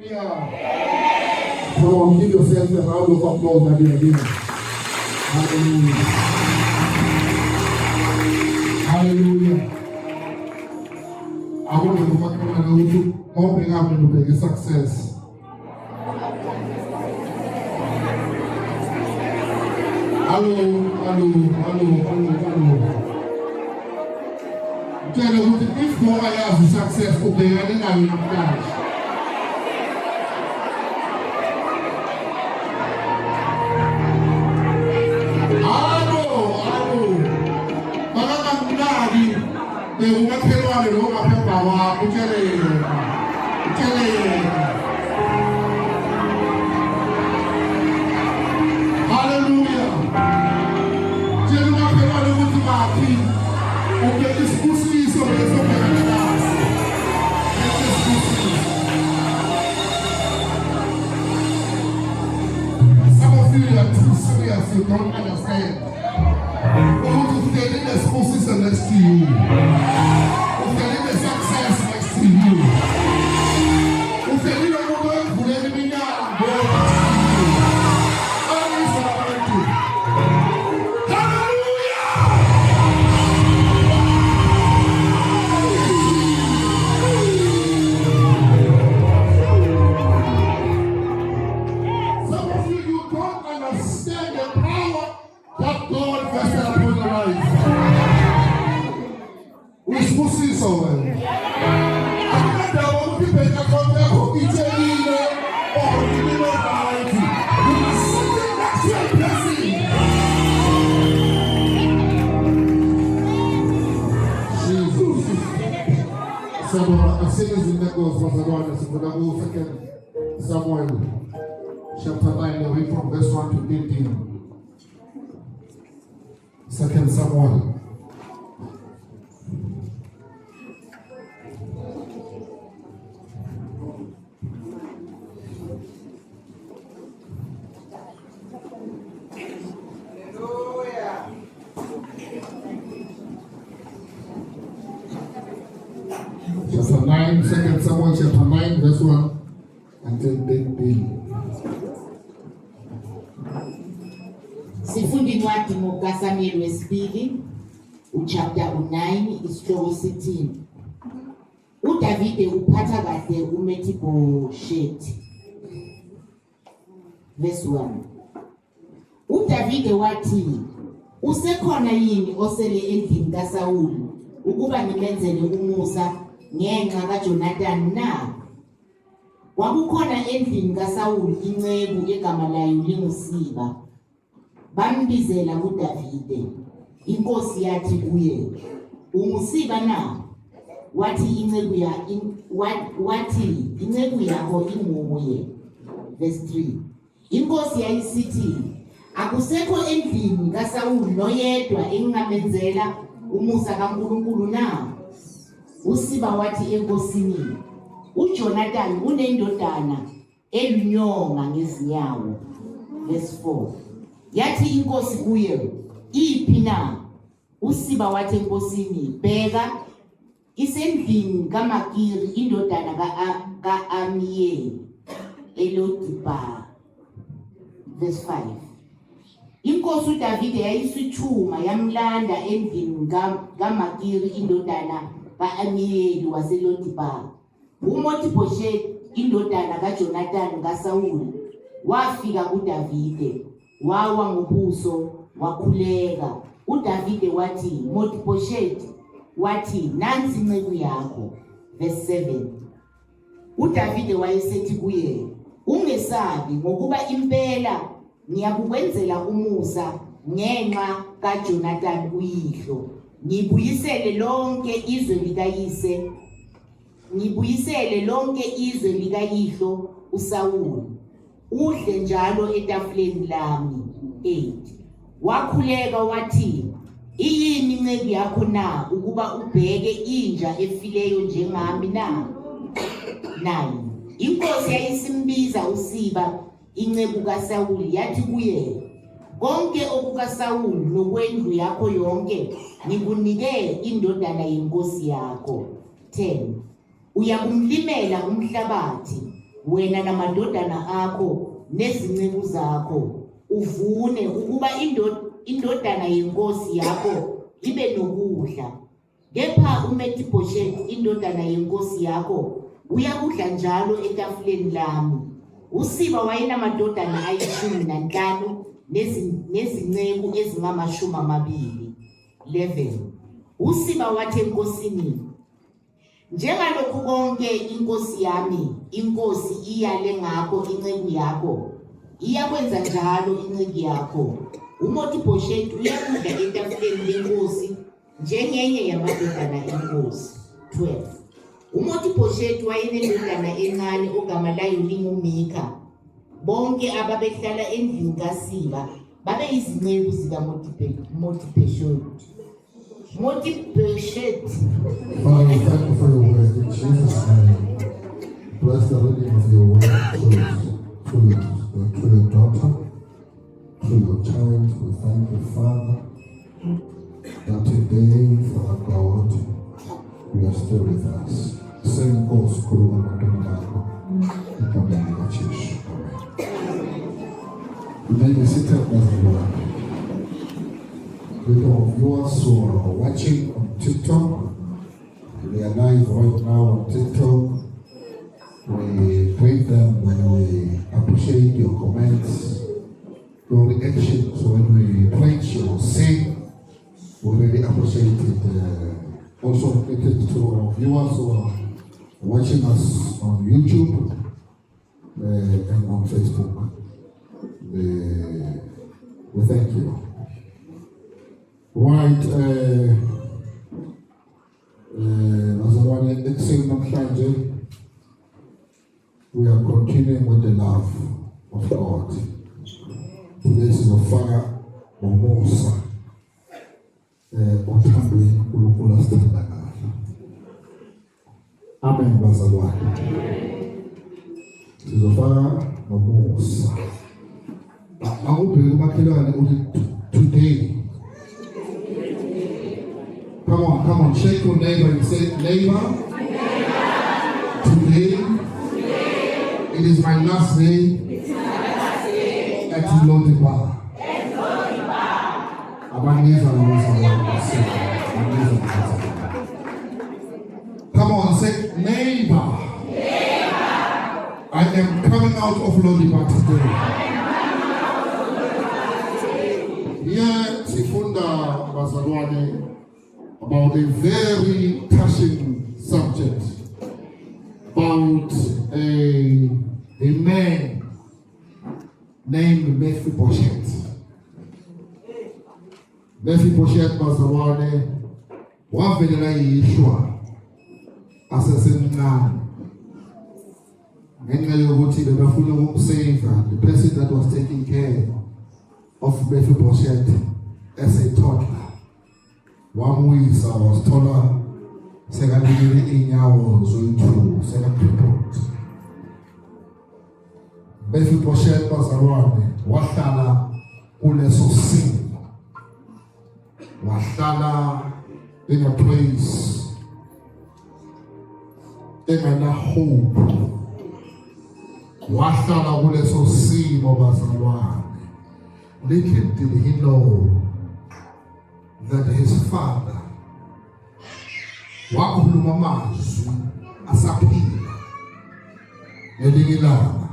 Yeah. Come on, give yourself a round of applause again. Hallelujah. Hallelujah. I want to go back and open up and make a success. Hello. Tell you what, if more I have success, okay, and then I will flash. Some of you are too serious, you don't understand. You want to tell in the position next to you. Tell in the success next to you. Tell in the woman who let me now go next to you. All is already. Hallelujah! Some of you don't understand the power that God vested upon your life. We're supposed to see someone. As soon as the goes was around us, we're going to go second Samuel chapter 9, away from verse 1 to 18. Second Samuel. Chapter 9, 2 Samuel chapter 9, verse 1 until 18. Sifundi incwadi ngokaSamuel wesibili uchapter 9 isihloko sithi uDavide uphatha kahle uMefiboshethi. Verse 1. uDavide wathi usekhona yini osele endlini kaSawuli ukuba ngimenzele umusa ngenxa kaJonathani na? Kwakukhona endlini kaSawuli inceku egama layo linguSiba. Bambizela kuDavide. Inkosi yathi kuye, "UnguSiba na?" Wathi inceku yakho inguye. Verse 3. Inkosi yayisithi, "Akusekho endlini kaSawuli noyedwa engamenzela umusa kaNkulunkulu na?" uSiba wathi enkosini, "uJonathani unendodana elunyonga ngezinyawo." Verse 4. Yathi inkosi kuye, "Iphi na?" uSiba wathi enkosini, "Bheka, isendlini kaMakiri indodana ka-Amiyeli eLodibar." Verse 5. Inkosi uDavide yayisithuma yamlanda endlini kaMakiri indodana ka-Amiyeli waseLodibar. uMefiboshethi indodana kaJonathani kaSawuli wafika kuDavide, wawa ngobuso wakhuleka. uDavide wathi, "Mefiboshethi." Wathi, "Nansi inceku yakho." Verse 7. uDavide wayesethi kuye, "Ungesabi, ngokuba impela ngiyakukwenzela umusa ngenxa kaJonathani uyihlo. Ngibuyisele lonke izwe likayihlo uSawuli. Udle njalo etafuleni lami." 8. Wakhuleka wathi, "Iyini inceku yakho na ukuba ubheke inja efileyo njengami na?" 9. Inkosi yayisimbiza uSiba inceku kaSawuli yathi kuye, "Konke okukaSawuli nokwendlu yakho yonke ngikunike indodana yenkosi yakho." 10. Uyakumlimela umhlabathi wena namadodana akho nezinceku zakho uvune ukuba indodana yenkosi yakho ibe nokudla. Kepha uMefiboshethi indodana yenkosi yakho uyakudla njalo etafuleni lami. Usiba wayenamadodana ayi-15 nezinceku ezingama-20. 11. Usiba wathi enkosini, njengalokhu konke inkosi yami inkosi iyale ngakho inceku yakho, iyakwenza njalo inceku yakho. uMefiboshethi uyakudla etafuleni lenkosi njengenye yamadodana enkosi. 12. uMefiboshethi wayenendodana encane ogama layo linguMikha. Bonke ababehlala endlini kaSiba babeyizinceku zikaMefiboshethi. Father, we thank you for your word in Jesus' name. Bless the reading of your word through your daughter, through your child. We thank you, Father, that today, Father God, you are still with us. Same goes, Kuru Matumako, and Kamini Chish. You may be seated as the Lord. People of viewers who are watching on TikTok, we are live right now on TikTok. We greet them when we appreciate your comments, your reactions when we preach or sing. We really appreciate it. Also related to our viewers who are watching us on YouTube and on Facebook. We thank you. Right, we are continuing with the love of God. Today is a fire of Mosa. Amen, bazalwane. Is a fire of Mosa. I hope you remember today. Come on, shake your neighbor and say, neighbor, today it is my last day at Lodiba. Come on, say, neighbor, I am coming out of Lodiba today. Yeah, Sifunda Bazalwane, about a very touching subject about a man named Mephibosheth. Mephibosheth was the one Yeshua asesemncane. Ngenxa yokuthi bebafuna ukumsave the person that was taking care of Mephibosheth as a toddler. Wamuyisa wasithola sekalimile inyawo zoyi-2 sekakrippled. Mephibosheth bazalwane wahlala kuleso simo, wahlala in a place engena hope, wahlala kuleso simo bazalwane. Little did he know that his father wakhuluma amazwi asaphila ngelinye ilanga,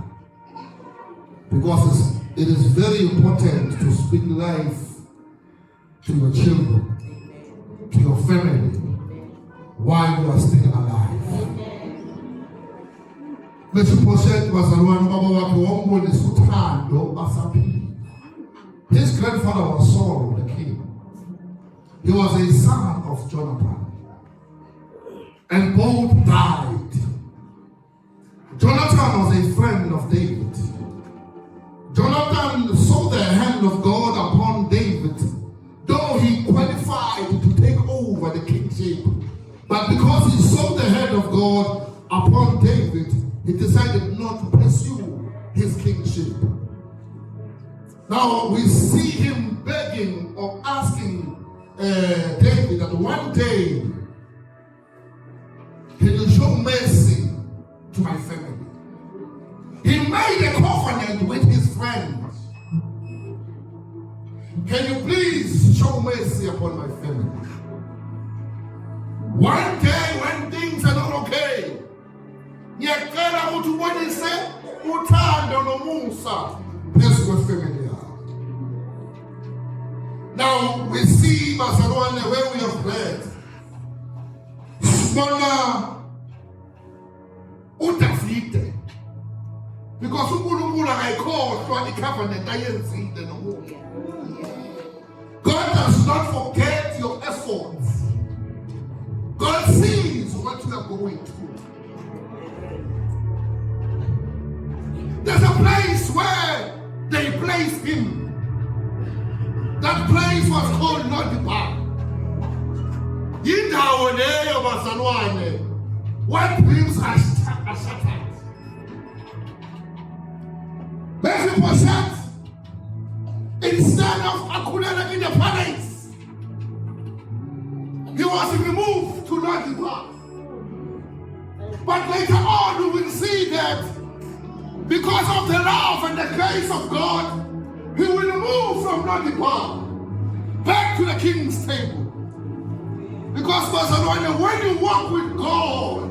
because it is very important to speak life to your children, to your family, while you are still alive. Mephibosheth bazalwane baba wakhe wambonisa uthando asaphila. His grandfather was Saul the king. He was a son of Jonathan, and both died. Jonathan was a friend of David. Jonathan saw the hand of God upon David, though he qualified to take over the kingship. But because he saw the hand of God upon David, he decided not to pursue his kingship. Now we see him begging or asking David that one day, can you show mercy to my family? He made a covenant with his friends. Can you please show mercy upon my family? One day when things are not okay, ngiyacela ukuthi ubonise uthando nomusa phezu kwefamily yakho. Now we see bazalwane where we have read. Sibona uDavide, because uNkulunkulu akayikhohlwa icovenant ayenzile nomuntu. God does not forget your efforts. God sees what you are going through. There's a place where they placed him. That place was called Lo-debar. Indawo leyo bazalwane, when dreams are shattered. Mephibosheth, instead of Akulela in the palace, he was removed to Lo-debar. But later on we will see that because of the love and the grace of God, he will move from Lo-debar back to the king's table. Because when you walk with God,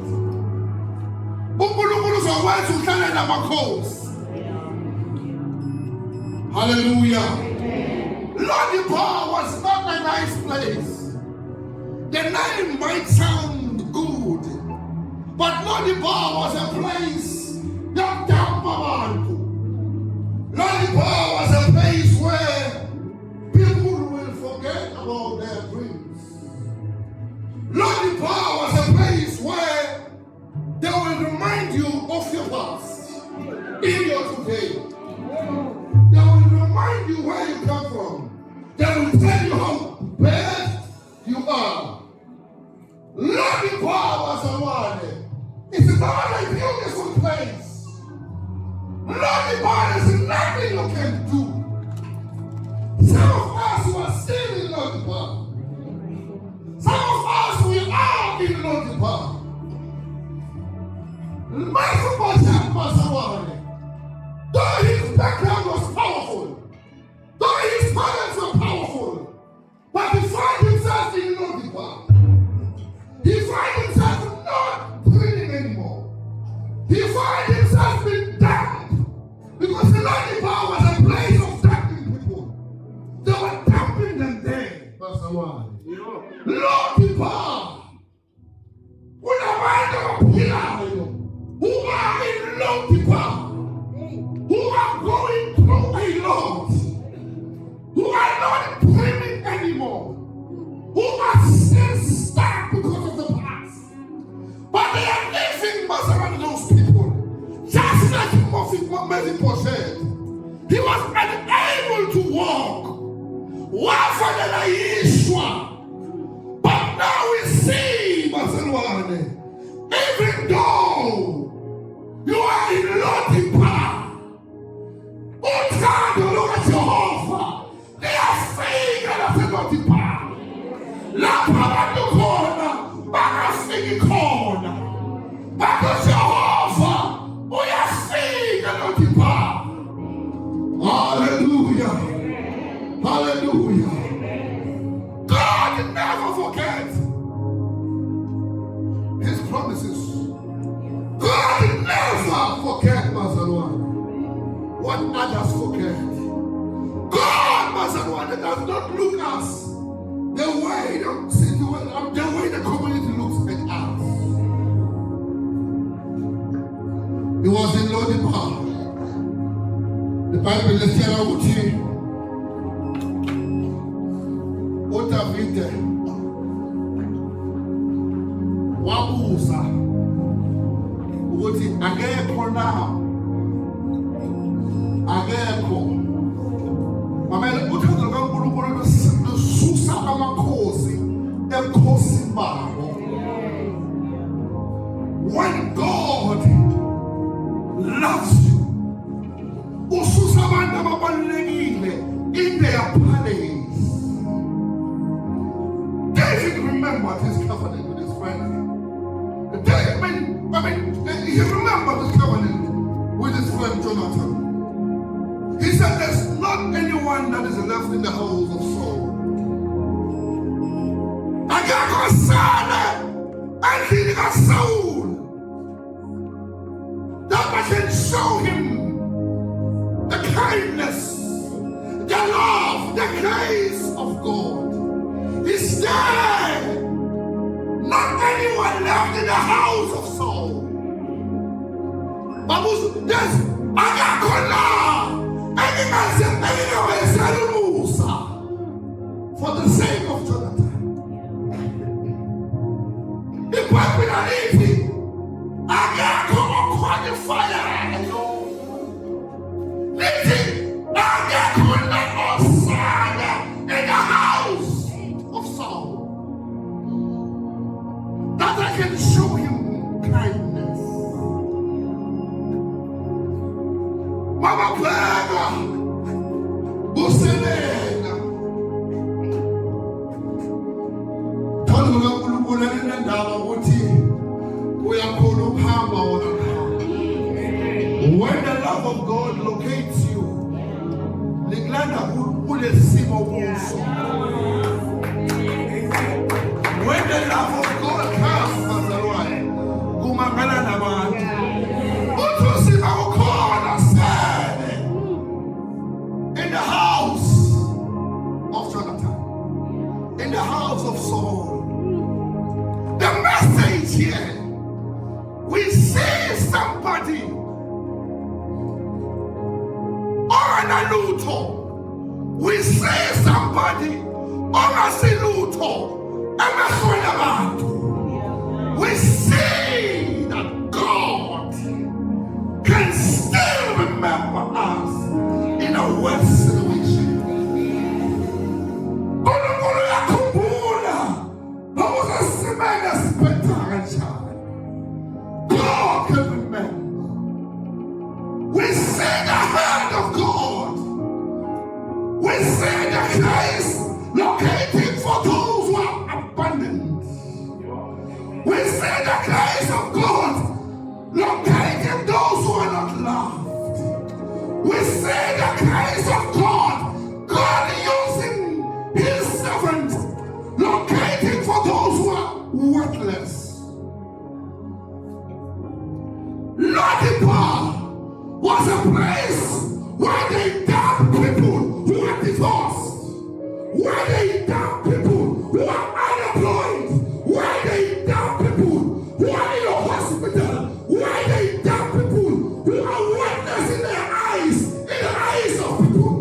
hallelujah. Lo-debar was not a nice place. The name might sound good, but Lo-debar was a place that Lo-debar was a place where people will forget about their dreams. Lo-debar was a place where they will remind you of your past in your today. They will remind you where you come from. They will tell you how bad you are. Lo-debar was a one. It's not a beautiful place. Lo-debar is nothing you can do. Some of us who are still in Lo-debar. Some of us we are in Lo-debar. Mephibosheth was a one. Though his background was powerful, though his parents were powerful, but he found himself in Lo-debar. He found himself not breathing anymore. He found himself being damned. Because the Lo-debar was a place of dumping people. They were dumping them there. Pastor One. Lo-debar. Who are in Lo-debar, who are going through a lot, who are not dreaming anymore, who are still stuck because of the past, but they are living around those people. Just like Mephibosheth, he was unable to walk. But now we see, even though you are in Lo-debar, look at Jehovah. They are saying that in Lo-debar. La Parado corner, Bagasi corner. Bago Jehovah, we are saying that Lo-debar. Hallelujah. Hallelujah. God never forgets his promises. God never forgets what others forget. God does not look at us the way the community looks at us. He was in Lo-debar. The Bible is telling you uDavide wabuza ukuthi akekho na akekho mamele uthando kaNkulunkulu lususa amakhosi ebukhosini babo. When God loves you, ususa abantu ababalulekile in their place. David remembered his covenant with his friends. He remembered his covenant with his friends. He said there's not anyone that is left in the house of Saul. Saul, that I can show him the kindness, the love, the grace of God. Is there not anyone left in the house of Saul? But there's for the sake of Jonathan. The Bible is easy. I can't qualify it. Listen, I can't in the house of Saul that I can show him kindness. Mama Plaga, Busenega, when the love of God locates you, when the love of God comes, in the house of Jonathan, in the house of Saul, the message here, we see somebody on a luto. We see somebody on a siluto. We see that God can still remember us in a worse situation. God can remember. We see the hand of God. We see the grace locating for those who are abandoned. We see the grace of God locating those who are not loved. We see the grace of God, God using his servant, locating for those who are worthless. Lodibar was a place where they dumped people who are divorced, where they dumped people who are unemployed, where they dumped people who are in a hospital, where they dumped people who are witness in the eyes of people.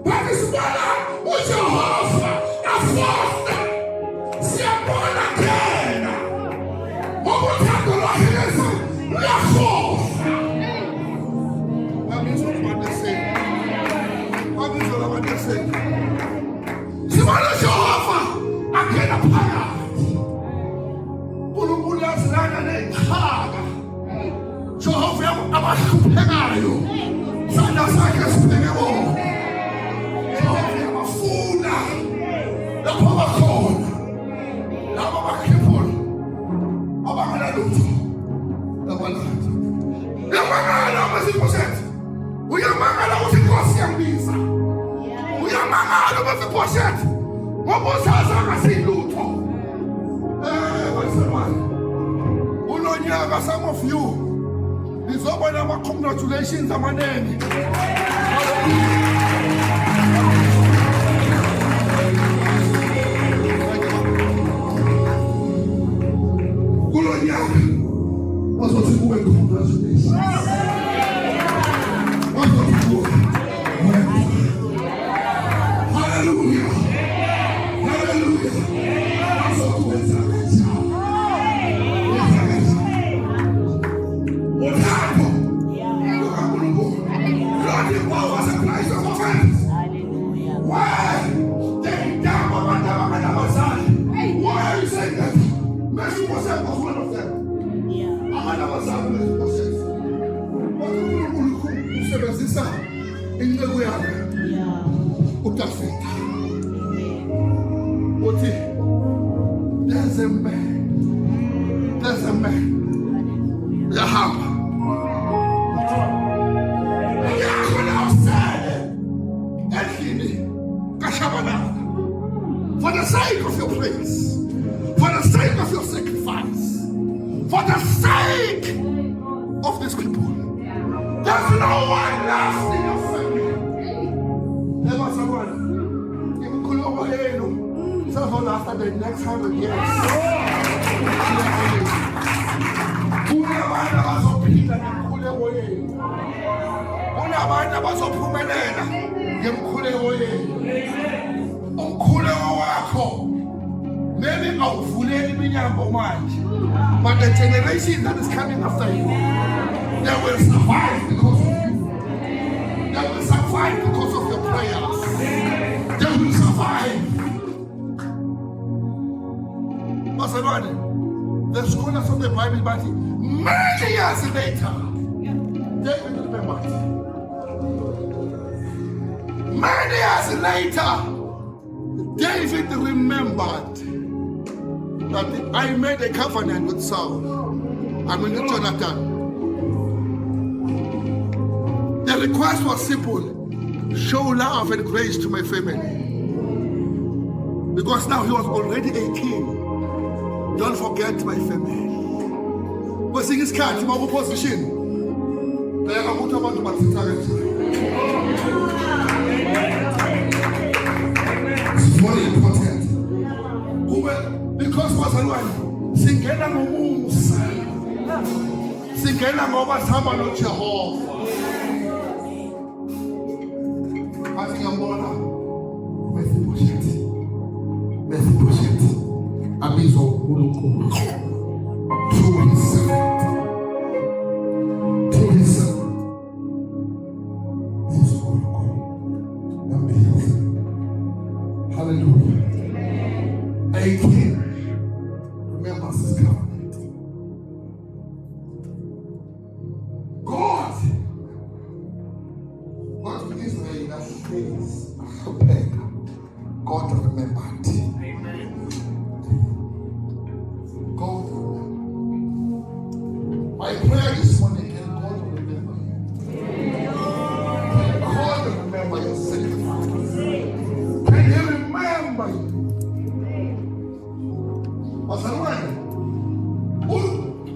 But this mother was your husband, a foster, she a born again. What was that going on here? That means what they say. What means what they say? She wanted your offer. I get a fire. Ulumulas Nagane Haga. Jehovah, I'm a Pegario. Sanda Sakas Pegamo. Jehovah, I'm a fool now. The Papa Cone. The Papa Kipple. Abangana Lutu. The Balad. The Mangala was in possession. We are Mangala was in possession. We are Mangala was in possession. What was I say, Luto? What's the one? Ulonya, some of you. This open our congratulations on my name. Ulonya. What's what you doing? Congratulations. What's what you doing? Hallelujah. Hallelujah. What's what you doing? What happened? Look at the Lord. Lord, the power was a price of offense. Why? They down my son. Why are you saying that? Mercy was one of them. There's a man, Lahab. I could have said your praise, for the sake of your sacrifice, for the sake of these people. There's no one left in your family. Never someone. So after the next 100 years. Kunabantu abazophila ngemkhuleko yenu. Kunabantu abazophumelela ngemkhuleko yenu. Umkhuleko wakho maybe awuvuleli iminyango manje, but the generation that is coming after you, they will survive because of you. They will survive because of your prayers. They will survive. The scholars of the Bible, but many years later, David remembered. Many years later, David remembered that I made a covenant with Saul. I mean, with Jonathan. The request was simple: show love and grace to my family. Because now he was already a king. Don't forget my family. Kwesinye isikhathi uma ku-position bheka ukuthi abantu bathitha kanjani. It's very important. Because bazalwane singena ngomusa. Singena ngoba sihamba noJehova. Athi ngiyambona Mephibosheth. Abizwa uNkulunkulu through his servant. Through his servant. He's uNkulunkulu. Amazing. Hallelujah. 18. Remember his covenant. God to Israel that says, God remembered. My prayer this morning, can God remember you? Can God remember your sacrifice? Can He remember you? Bazalwane,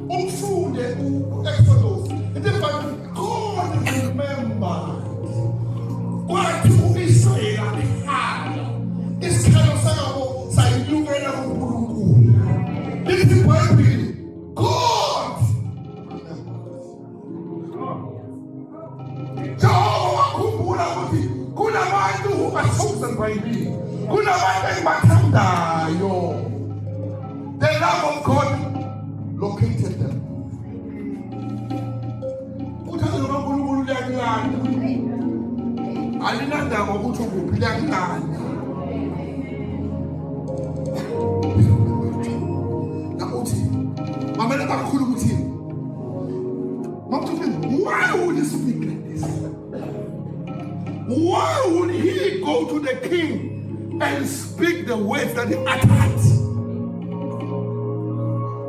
umfunde u-Exodus. In the Bible, God remembered. Kwathi u-Israyeli abehala, isikhalo sakho sayilukela kuNkulunkulu. Lithi iBhayibheli, God Jehova wakhumbula ukuthi kunabantu basukuzwa eBhayibhelini, kunabantu engibathandayo. The love of God located them. Uthando lwaNkulunkulu luyakulanda. Alinandaba ukuthi ukuphi, liyakulanda. Nakuthi mamela kakhulu ukuthini? Why would he speak like this? Why would he go to the king and speak the words that he uttered?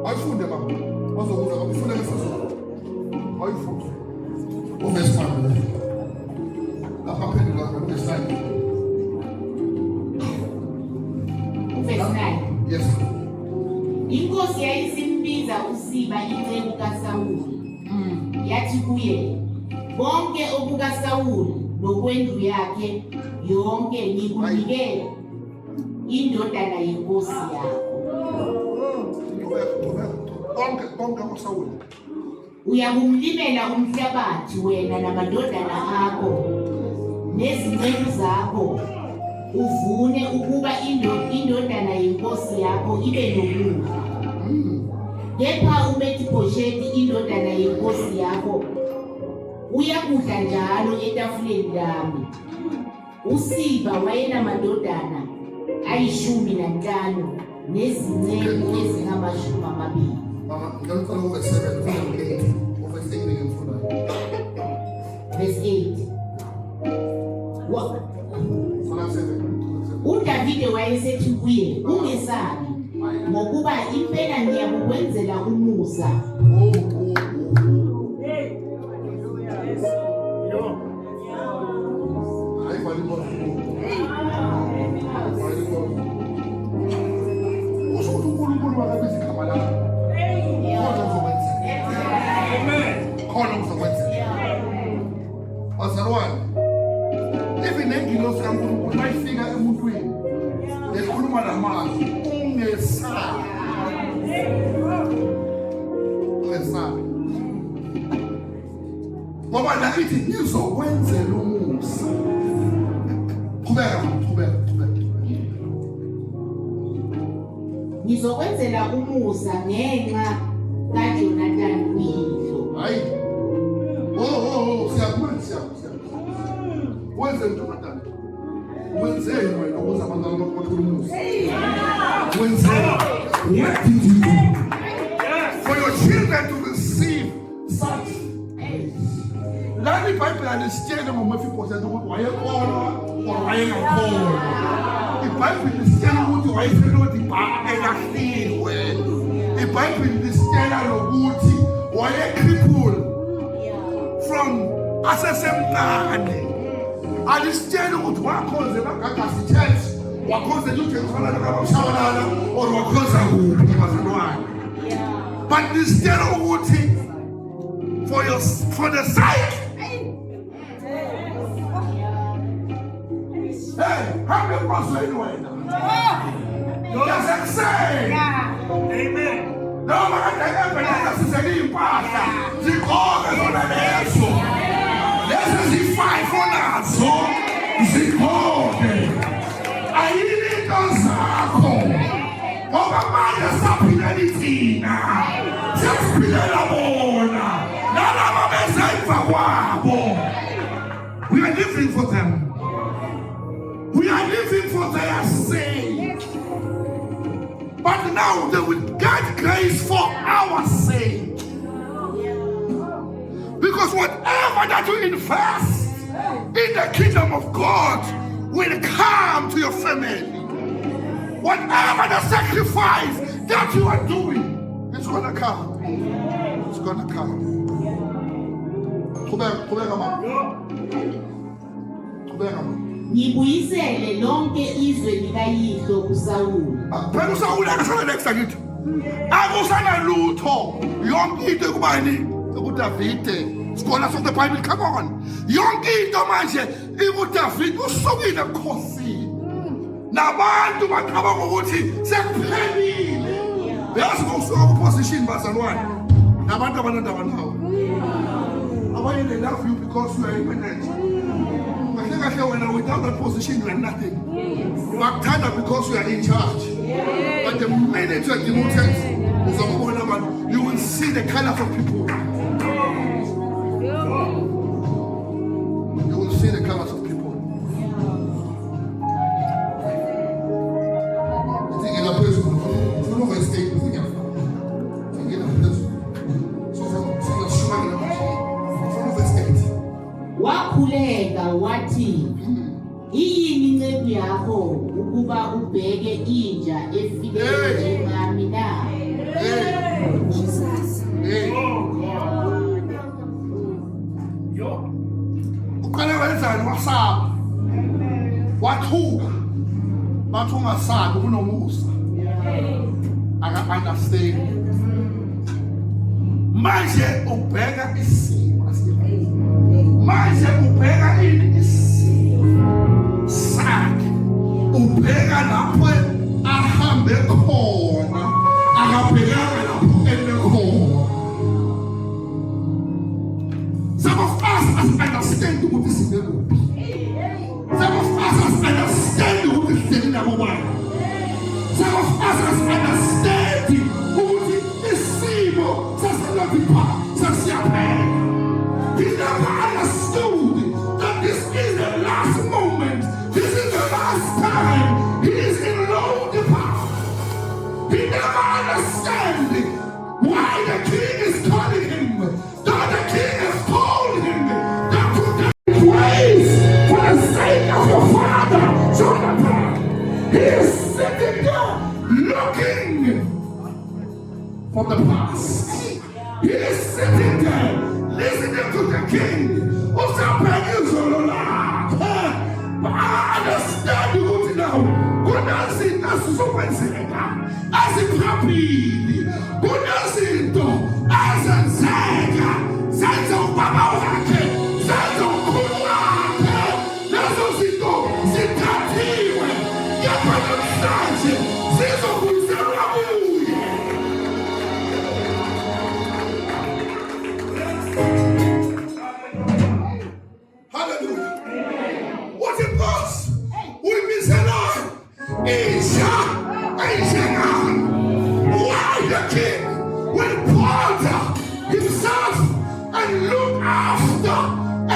Ayifunde baba. Bazobuza bakufunde ngesazo. Ayifunde. Verse 5. Lapha verse 9. Verse 9. Yes. Inkosi yayisimbiza uSiba inceku kaSawuli. Yathi kuye, bonke obukaSawuli nokwendlu yakhe yonke ngikunike indodana yenkosi yakho. Bonke oSawuli. Uyakumlimela umhlabathi wena namadodana akho nezinceku zakho, uvune ukuba indodana yenkosi yakho ibe nokudla. Kepha uMefiboshethi indodana yenkosi yakho uyakudla njalo etafuleni lami. uSiba wayenamadodana 15 nezinceku ezingama20. Verse 8. uDavide wayesethi kuye, ungesabi, ngokuba impela ngiyakukwenzela umusa. Bazalwane, even nengilosi kaNkulunkulu mayifika emuntwini ekhuluma namazwi ungesabi. Ungesabi. Ngoba nakithi ngizokwenzela umusa. Qhubeka. Ngizokwenzela umusa ngenxa kaJonathan uyihlo. Hayi. Siyakwenza. Wenze Jonathan. Wenzeni wena ukuze abantwana bakho bathole umusa. Wenzeni. What did you do? For your children to receive such. Lani iBhayibheli alisitshela ngoMephibosheth ukuthi wayekholwa wayengakholwa. iBhayibheli lisitshela ukuthi wayeselodiba elahliwe. iBhayibheli lisitshela lokuthi wayecrippled from asesemncane. Alisitshela ukuthi wakhoze bagagasi church, wakhoze uJerusalem kabashabalala or wakhoza kuphi bazalwane. But lisitshela ukuthi for the sake. Hey, how many was anyway? Yes, I'm saying. Amen. No, I can't even impahla. Zikhona zona lezo. Lezo zifayifona zo. Zikhona. Ayinto zakho. Ngoba manje saphilela thina. Siyaphilela bona. Nalabo bezayifa kwabo. We are living for them. We are living for their sake. But now they will get grace for our sake. Because whatever that you invest in the kingdom of God will come to your family. Whatever the sacrifice that you are doing, it's going to come. It's going to come. Ngibuyisele lonke izwe likayihlo kuSawuli. Phela uSawuli akasana next akithi. Akusana lutho. Yonke into ekubani ekuDavide. Scholars of the Bible, come on. Yonke into manje ekuDavide usukile ebukhosini. Nabantu baqaba ukuthi sekuphelile. Yazi ngokusuka kuposition bazalwane. Nabantu abanandaba nawo. Abanye they love you because you are independent. When without that position, you are nothing. Baktana because you are in charge. But the minute you are demoted, you will see the colors of people. You will see the colors of people. I think in a person, if you know a state, you think in a person. So from the sugar in a person, wakhuleka wathi iyini ncebo yakho ukuba ubheke inja efileyo njengami na. uqale wenzani wasaba wathuka bathi ungasabi kunomusa aka-understand manje ubheka isimo manje ubheka ini isimo sakhe ubheka lapho ahambe khona akabhekanga lapho eme khona. Some of us understand what is in the room. Some of us understand what is in the room. Some of us understand what is isimo sasilotipa sasiapena. He never understood that this is the last moment. This is the last time he is in low depart. He never understood why the king is calling him. That the king has told him that to give praise for the sake of your father, Jonathan. He is sitting there looking from the past. He is sitting there listening to the king. But I understand what now. Good dancing, that's so much. As a happy, good dancing, as a Zaga, Zaga, Baba, Zaga,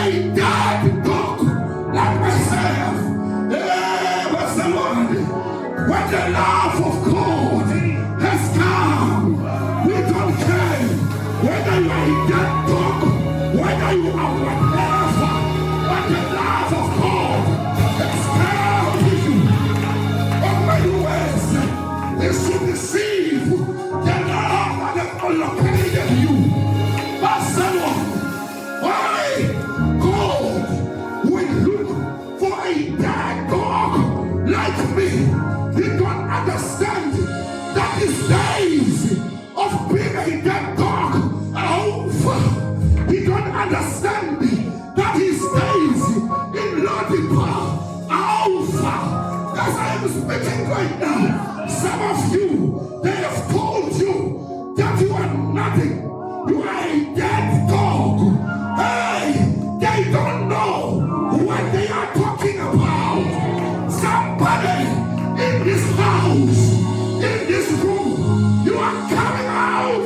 a dead dog like myself. But somebody, when the love of God has come, we don't care whether you are a dead dog, whether you are whatever, but the love of God has come to you. But my ways is to deceive the love that has allocated you. But someone, why God will look for a dead dog like me? He don't understand that his days of being a dead dog are over. He don't understand that his days in Lodibar are over. As I am speaking right now, some of you, they have told you that you are nothing. You are a dead dog. Hey, they don't know what they are talking about. Somebody in this house, in this room, you are coming out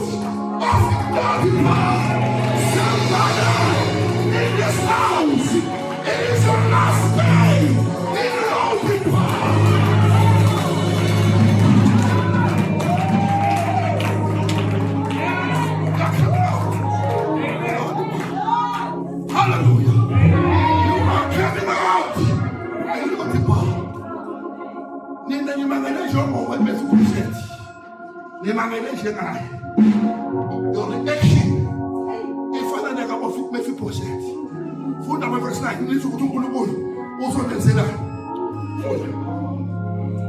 of Lodibar. Somebody in this house, it is your last day in Lodibar. Hallelujah. You are coming out. In Lodibar. Nina ni mangane jomo wa mesu kuseti. Ni mangane jenai. Your reaction. Ifana nega mo mesu kuseti. Funda ma verse 9. Ni sukutumbulu. Uso nenzela.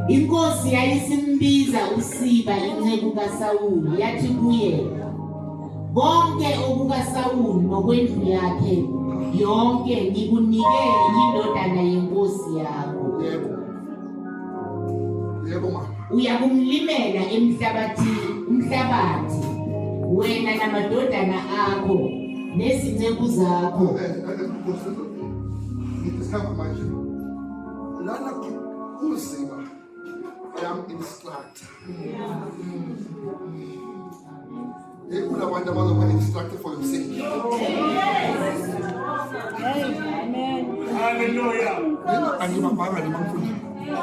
Inkosi yayisimbiza uSiba inceku kaSawuli yathi kuye, konke okukaSawuli nokwendlu yakhe yonke ngikunike indodana yenkosi yakho. Yebo mama. Uyakumlimela umhlabathi wena namadodana akho nezinceku zakho. Ngitisaba manje. Lana uSiba, I am instructor. Kuna abantu abazoba instructor for themselves. Amen. Hallelujah. Angibambanga ni mfundisi.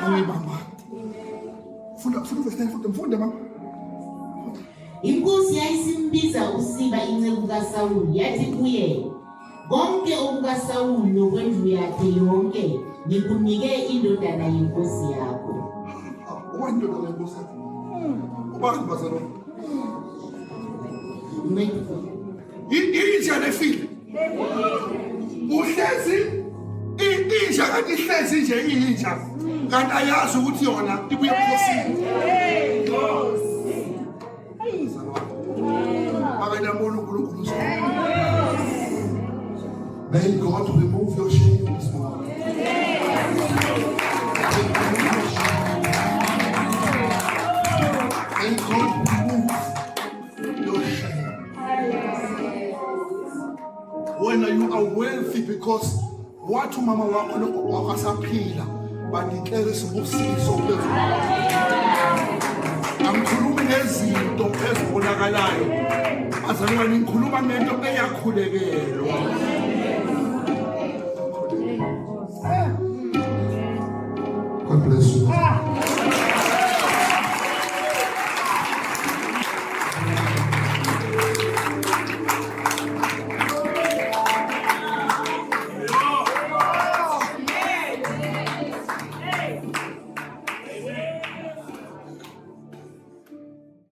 Angibamba. Funda mama. Inkosi yayisimbiza uSiba inceku kaSawuli yathi kuye, konke okukaSawuli nokwendlu yakhe yonke ngikunike indodana yenkosi yakho. Ubani indodana yenkosi yakho? Ubani bazalo? Inja lefile. Uhlezi inja kanti ihlezi nje inja. Kanti ayazi ukuthi yona ibuye ebukhosini. May God remove your shame this morning. May God remove your shame. When you are wealthy, because what mama wakasaphila bandiclare isibusiso phezulu. Angikhulumi ngezinto ezibonakalayo. Azalwane ngikhuluma ngento eyakhulekelwa.